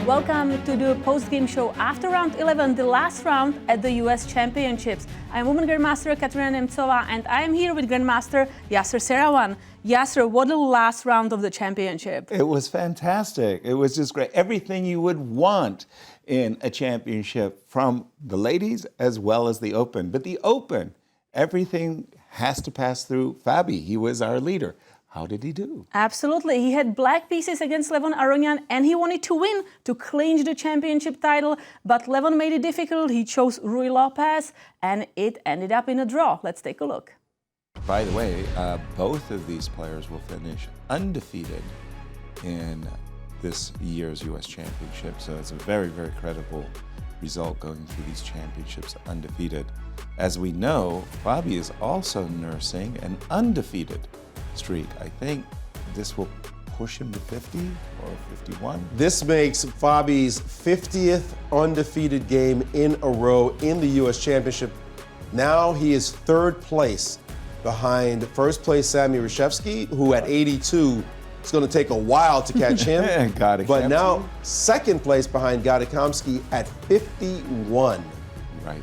Welcome to the post-game show after round 11, the last round at the US Championships. I'm woman Grandmaster Katerina Nemcova, and I am here with Grandmaster Yasser Seirawan. Yasser, what the last round of the championship? It was fantastic. It was just great. Everything you would want in a championship from the ladies as well as the Open. But the Open, everything has to pass through Fabi. He was our leader. How did he do? Absolutely. He had black pieces against Levon Aronian, and he wanted to win to clinch the championship title. But Levon made it difficult. He chose Rui Lopez, and it ended up in a draw. Let's take a look. By the way, both of these players will finish undefeated in this year's U.S. Championship. So it's a very, very credible result going through these championships undefeated. As we know, Fabi is also nursing an undefeated streak. I think this will push him to 50 or 51. This makes Fabi's 50th undefeated game in a row in the U.S. Championship. Now he is third place behind first place Sammy Reshevsky, who at 82, it's going to take a while to catch him. But now second place behind Gadikamsky at 51. Right.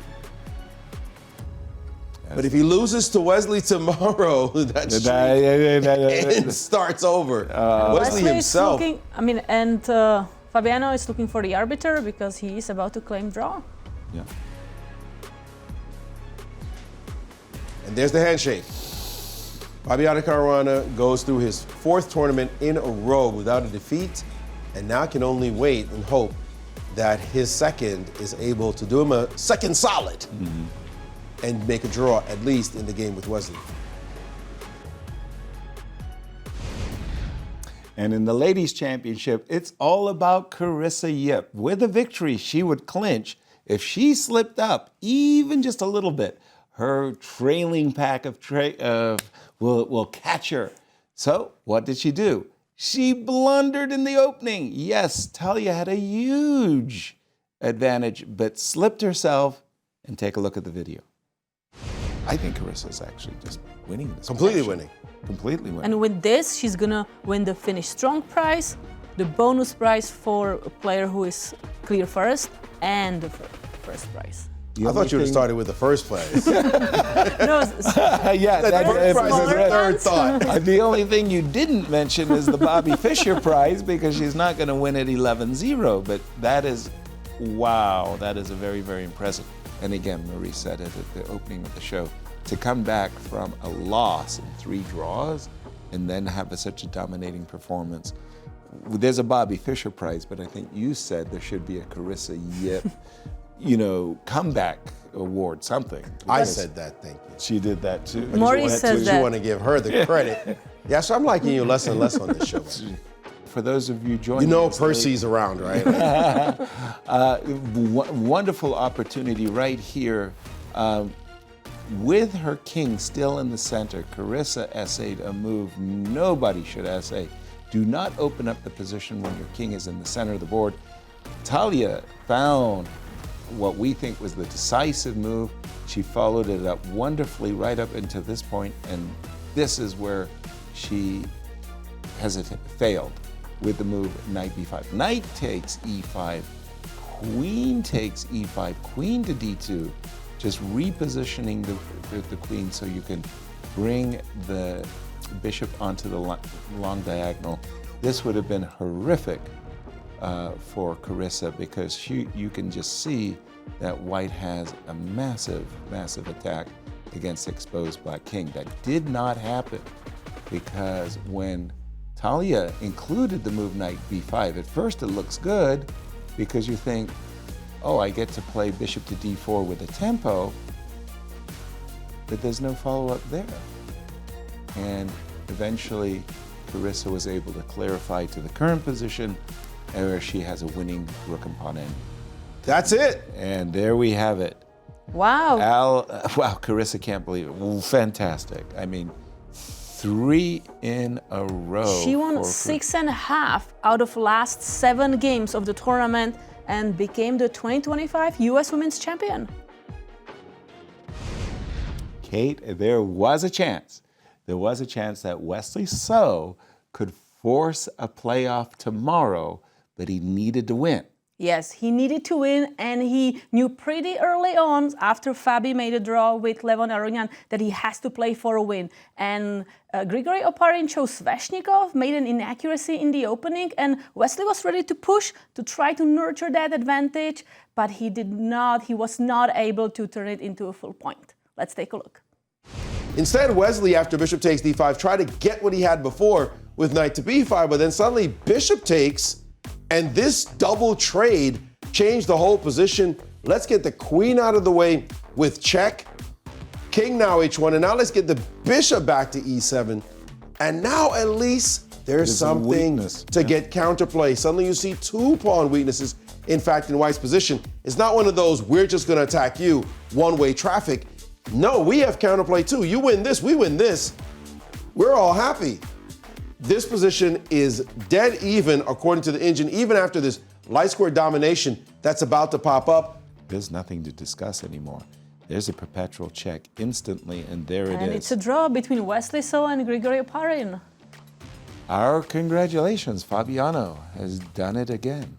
But if he loses to Wesley tomorrow, that streak starts over. Wesley himself. Fabiano is looking for the arbiter because he is about to claim draw. Yeah. And there's the handshake. Fabiano Caruana goes through his fourth tournament in a row without a defeat, and now can only wait and hope that his second is able to do him a second solid. And make a draw, at least in the game with Wesley. And in the ladies' championship, it's all about Carissa Yip. With a victory, she would clinch. If she slipped up even just a little bit, her trailing pack will catch her. So what did she do? She blundered in the opening. Yes, Talia had a huge advantage, but slipped herself. And take a look at the video. I think Carissa's actually just winning this. Completely winning. Completely winning. And with this, she's gonna win the Finish Strong prize, the bonus prize for a player who is clear first, and the first prize. I thought you would have started with the first prize. Yeah, that first prize is a third thought. The only thing you didn't mention is the Bobby Fischer prize, because she's not going to win at 11-0. But that is, wow, that is a very, very impressive. And again, Marie said it at the opening of the show, to come back from a loss in 3 draws and then have such a dominating performance. There's a Bobby Fischer prize, but I think you said there should be a Carissa Yip, comeback award, something. I said that, thank you. She did that too. Maurice says that. You want to give her the credit. Yeah, so I'm liking you less and less on this show. For those of you joining us, Percy's around, right? Wonderful opportunity right here. With her king still in the center, Carissa essayed a move nobody should essay. Do not open up the position when your king is in the center of the board. Talia found what we think was the decisive move. She followed it up wonderfully right up until this point, and this is where she failed with the move knight b5. Knight takes e5, queen takes e5, queen to d2, just repositioning the queen so you can bring the bishop onto the long diagonal. This would have been horrific for Carissa, because you can just see that white has a massive, massive attack against exposed black king. That did not happen, because when Talia included the move knight b5, at first it looks good because you think, oh, I get to play bishop to d4 with a tempo, but there's no follow-up there. And eventually, Carissa was able to clarify to the current position, where she has a winning rook and pawn ending. That's it. And there we have it. Wow. Wow, Carissa can't believe it. Well, fantastic. I mean, 3 in a row. She won 6.5 out of last 7 games of the tournament and became the 2025 U.S. Women's Champion. Kate, there was a chance. There was a chance that Wesley So could force a playoff tomorrow, but he needed to win. Yes, he needed to win, and he knew pretty early on, after Fabi made a draw with Levon Aronian, that he has to play for a win. And Grigory Oparin chose Sveshnikov, made an inaccuracy in the opening, and Wesley was ready to push to try to nurture that advantage, but he was not able to turn it into a full point. Let's take a look. Instead, Wesley, after bishop takes d5, tried to get what he had before with knight to b5, but then suddenly bishop takes, and this double trade changed the whole position. Let's get the queen out of the way with check. King now h1, and now let's get the bishop back to e7. And now at least there's something to get counterplay. Suddenly you see two pawn weaknesses, in fact, in White's position. It's not one of those, we're just gonna attack you, one-way traffic. No, we have counterplay too. You win this, we win this. We're all happy. This position is dead even, according to the engine, even after this light square domination that's about to pop up. There's nothing to discuss anymore. There's a perpetual check instantly, and there it is. And it's a draw between Wesley So and Grigory Oparin. Our congratulations, Fabiano has done it again.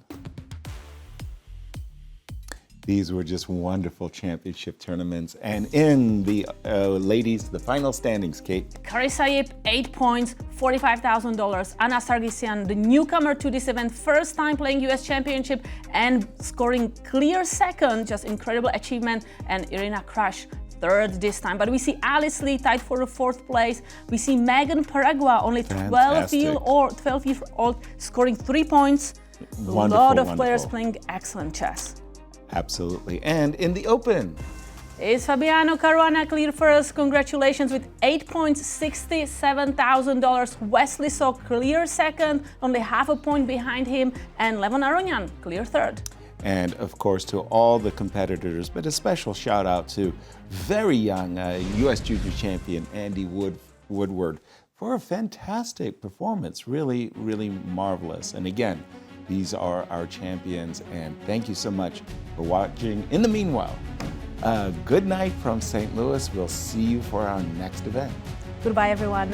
These were just wonderful championship tournaments. And in the ladies, the final standings, Kate. Carissa Yip, 8 points, $45,000. Anna Sargsyan, the newcomer to this event, first time playing US Championship and scoring clear second, just incredible achievement. And Irina Krush, third this time. But we see Alice Lee tied for the fourth place. We see Megan Paragua, only 12-year-old, scoring 3 points. A lot of players playing excellent chess. Absolutely. And in the Open, is Fabiano Caruana clear first? Congratulations with 8 points, $67,000. Wesley So clear second, only half a point behind him, and Levon Aronian clear third. And of course to all the competitors, but a special shout out to very young U.S. Junior champion Andy Woodward for a fantastic performance. Really, really marvelous. And again, these are our champions, and thank you so much for watching. In the meanwhile, good night from St. Louis. We'll see you for our next event. Goodbye, everyone.